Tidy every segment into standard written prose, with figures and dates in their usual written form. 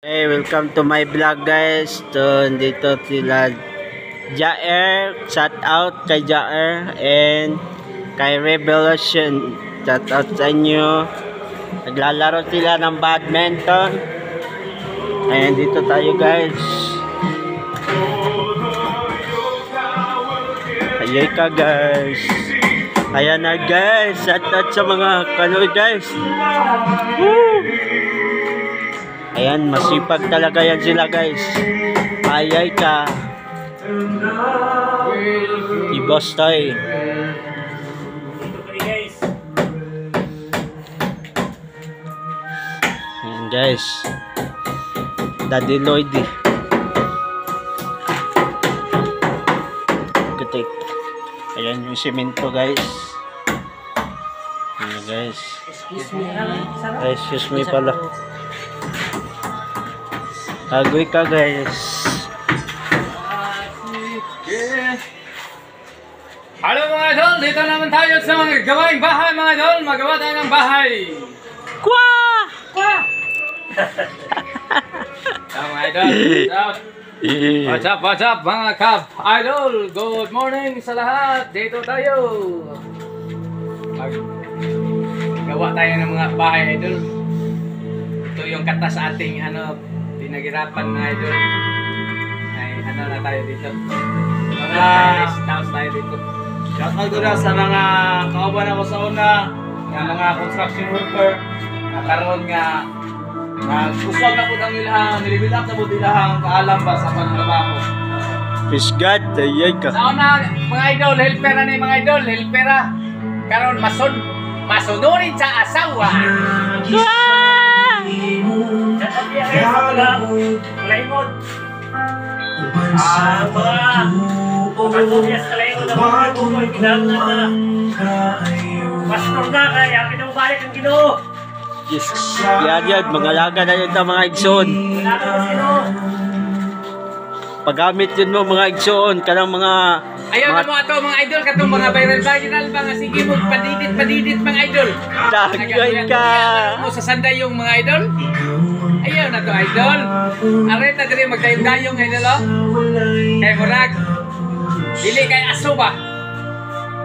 Hey, welcome to my vlog guys. Dito sila Jair, shout out kay Jair and kay Revelation, shout out sa inyo. Naglalaro sila ng badminton. Ayan, dito tayo guys. Ayay ka guys. Ayan na guys, shout out sa mga kanoy guys. Woo! Ayan, masipag talaga yan sila guys. Ayay ka. I-boss tayo. Ayan guys. Daddy Lloyd eh. Kutik. Ayan yung simento guys. Ayan guys. Excuse me pala. Agoy ka guys. Hello mga idol, dito naman tayo sa mga gawaing bahay mga idol. Magawa tayo ng bahay. Kwa! Kwa! Mga idol, what's up mga kap idol. Good morning sa lahat. Dito tayo. Gawa tayo ng mga bahay idol. Ito yung kata sa ating pinaghirapan mga idol. Ay na tayo dito. House tayo dito. Shoutout ko na sa mga kauban ako sa una, ng mga construction worker, na karoon nga gusto na po ng ilahang, nilibuild up na po ilahang kaalam ba sa pagtrabaho. Fish God, ayay ka. Sa una mga idol, helpera na yung mga idol, helpera. Karoon masunurin sa asawa. Pastor na kaya pinabalik ang Ginoo. Yes. Yan, mangalaga na yun mga igsoon. Paggamit yun mo mga igsoon, kanang mga... Ayaw na mo ato mga idol, katong mga viral mga sige mo, padidit mga idol. Tagay ka! Mo sa sanday yung mga idol. Ayaw na to idol. Aray na diri magdayong-dayong idol o. Kay murag. Dili kay aso ba?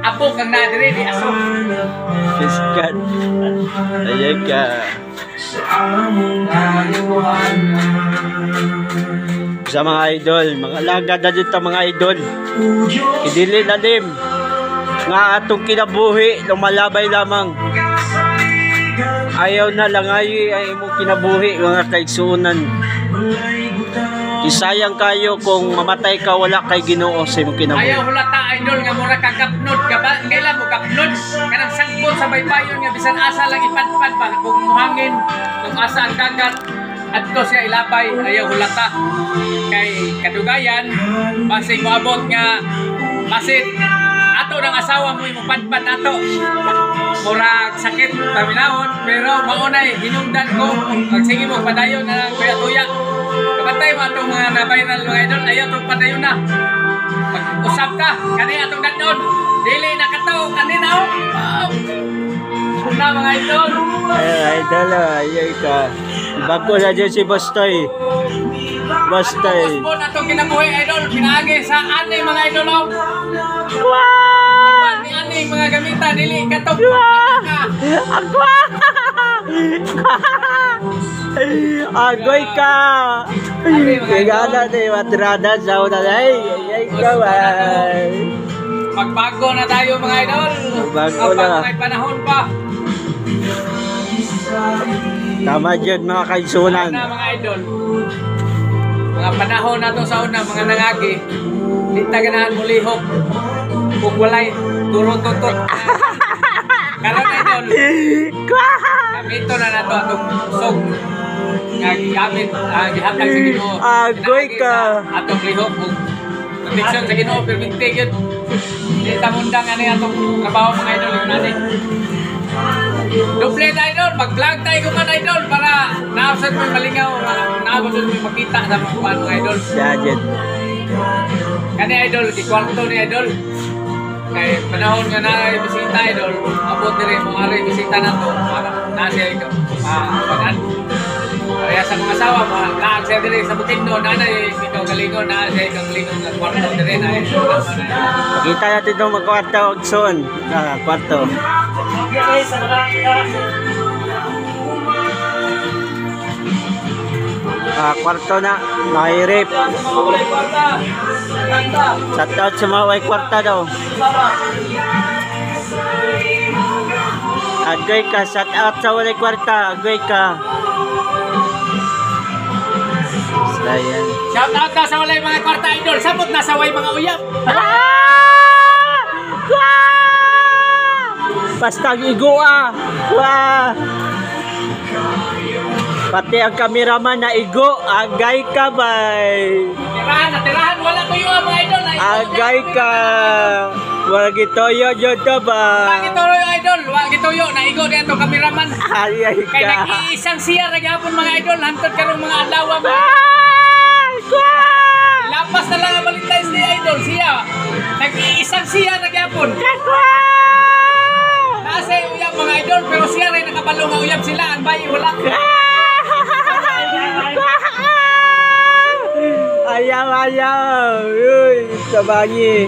Apo kang na diri di aso. Fish God. Ayay ka. Sa mga idol, mga alaga na dito mga idol. Idili na dim. Nga atong kinabuhi, lumalabay lamang. Ayaw na lang ay mo kinabuhi mga kaigsuunan. Isayang kayo kung mamatay ka wala kay Ginoo sa imong kinabuhi. Ayaw hulata idol nga mura ka kapnod ka ba? Kailan mo kapnod? Kanang sangkot sa baybayon nga bisan asa lang ipadpad ba kung muhangin, kung asa ang kagat adto siya ilabay, ayaw hulata. Kay kadugayan basig moabot nga basit ato ng asawa mo imong padpad ato. Murag sakit paminahon pero maunay hinungdan ko sige mo padayon na lang kuya tuya. Kapatay mo atong mga na-viral mga idol, ayaw itong padayon na. Pag-usap ka, kanina atong danon. Dili na kataw, kanina o. Una mga idol. Ay, idol, ayay ka. Bago na dyan si Bastoy. Bastoy. Puspon atong kinabuhi idol, pinaagi sa ani mga idol o. Wow! Ni ani mga gamita, dili kataw. Agwa! Agoy ka! Kagana na yung matrada sa una na ay ka ay. Magbago na tayo mga idol. Magbago na. May panahon pa. Tama dyan mga kaisunan. Na mga idol. Mga panahon na to sa una, mga nangagi. Di taganahan mo lihok. Kung walay, turot-tutot. Karon idol. Gamito na nato atong usog. Nga gigamit, gihatag sa Ginoo. Agoy ka. Atong lihok kung conviction sa Ginoo perminte gyud. Di ta mundang ani atong trabaho mga idol yun ani. Doble na idol, mag-vlog tayo kuman idol para naabot mo malingaw, naabot mo makita sa mga idol. Yan. Kani idol, di kwarto ni idol. Kay panahon nga na bisita idol, abot dire mo ari bisita nato para na siya ikaw. Pagan. Kaya sa mga asawa mo, lahat siya dire sa Bukidnon, nanay, ikaw galingon, na siya ikaw galingon ng kwarto dire na. Kita natin itong magkwarto soon. Kwarto. Kwarto na. Nakirip. Shout out sa mga way kwarta daw. Agoy ka. Shout out sa walay kwarta. Agoy ka. Ayan. Shout out na sa walay mga kwarta idol. Sabot na sa way mga uyap. Basta igo Pati ang kameraman na igo. Agay ka bay. Tirahan. Wala ko yung mga idol. Agay ka. Wala gitoyo dito ba? Wala gitoyo idol. Wala gitoyo. Naigo na ito kameraman. Ayay Kaya ka. nag-iisang siya nagyapon mga idol. Hantod karong mga alawa mo. Lapas na lang ang Valentine's Day idol. Siya. Nag-iisang siya nagyapon. Nasa uyab mga idol. Pero siya rin nakabalo nga uyab sila. Ang bayi wala. Ayaw. Uy, sabangi.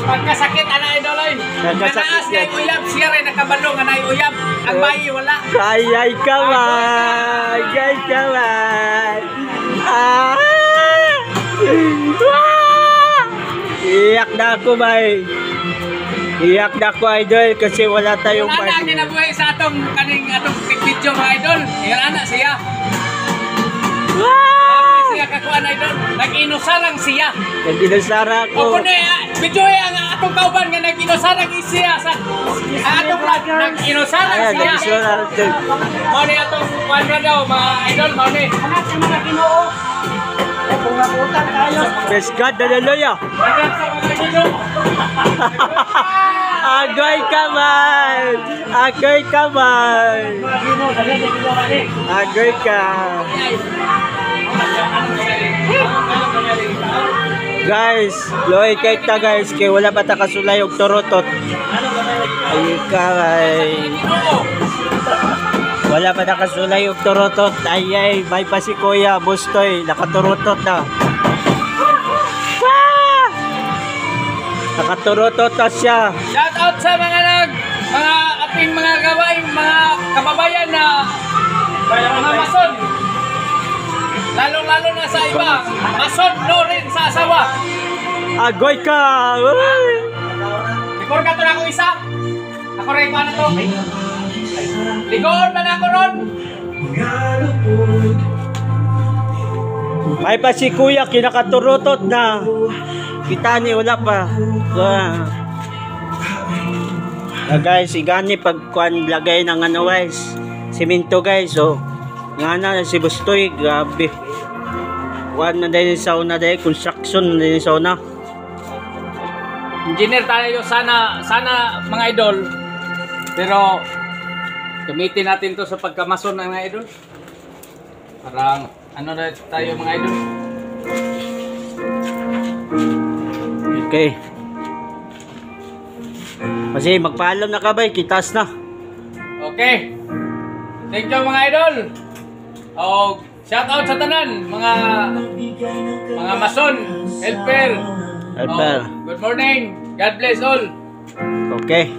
Pagkasakit ana idol ay. Nagkasakit Nanaas na yung uyab. Siya rin nakabalo nga na uyab. Ang bayi wala. Ayay ka man. Iyak na ako bay. Iyak na ako idol kasi wala tayong Yung anak partner. kinabuhay sa atong video mga idol. Yung anak siya. Siya kakuan idol. Nag-inusarang siya. Nag-inusara O ko. kundi, video ang atong kauban nga nag-inusarang siya sa atong vlog. Nag-inusarang Ayan, siya. nag-inusara. Mao ni atong kuan na daw mga idol. Mao ni. Praise God, hallelujah. Dagan sa mga idol. Agoy ka man. Agoy ka. Guys, loy kay ta guys kay wala pa ta kasulay og turutot. Ay ka ay. Wala pa ta kasulay og turutot. Ay may pa si Kuya Bustoy nakaturutot na. Nakaturutot na siya. Shout out sa mga ating mga gawain, mga kababayan na mga mason. Lalo na sa iba, mason no rin sa asawa. Agoy ka. Likor ka to na ako isa. Ako rin pa na to. Likor na ako ron. May pa si Kuya kinakaturutot na. Kita ni wala pa. Guys, igani pagkuan lagay ng ano guys. Simento guys, oh. Nga na si Bustoy, grabe. Kuan na din sa una dahil construction na din sa una. Engineer tayo sana mga idol. Pero gamitin natin to sa pagkamason ng mga idol. Parang ano na tayo mga idol. Okay. Kasi magpaalam na ka ba, kitas na. Okay. Thank you mga idol. Oh, shout out sa tanan mga mason, helper. Helper. Oh, good morning. God bless all. Okay.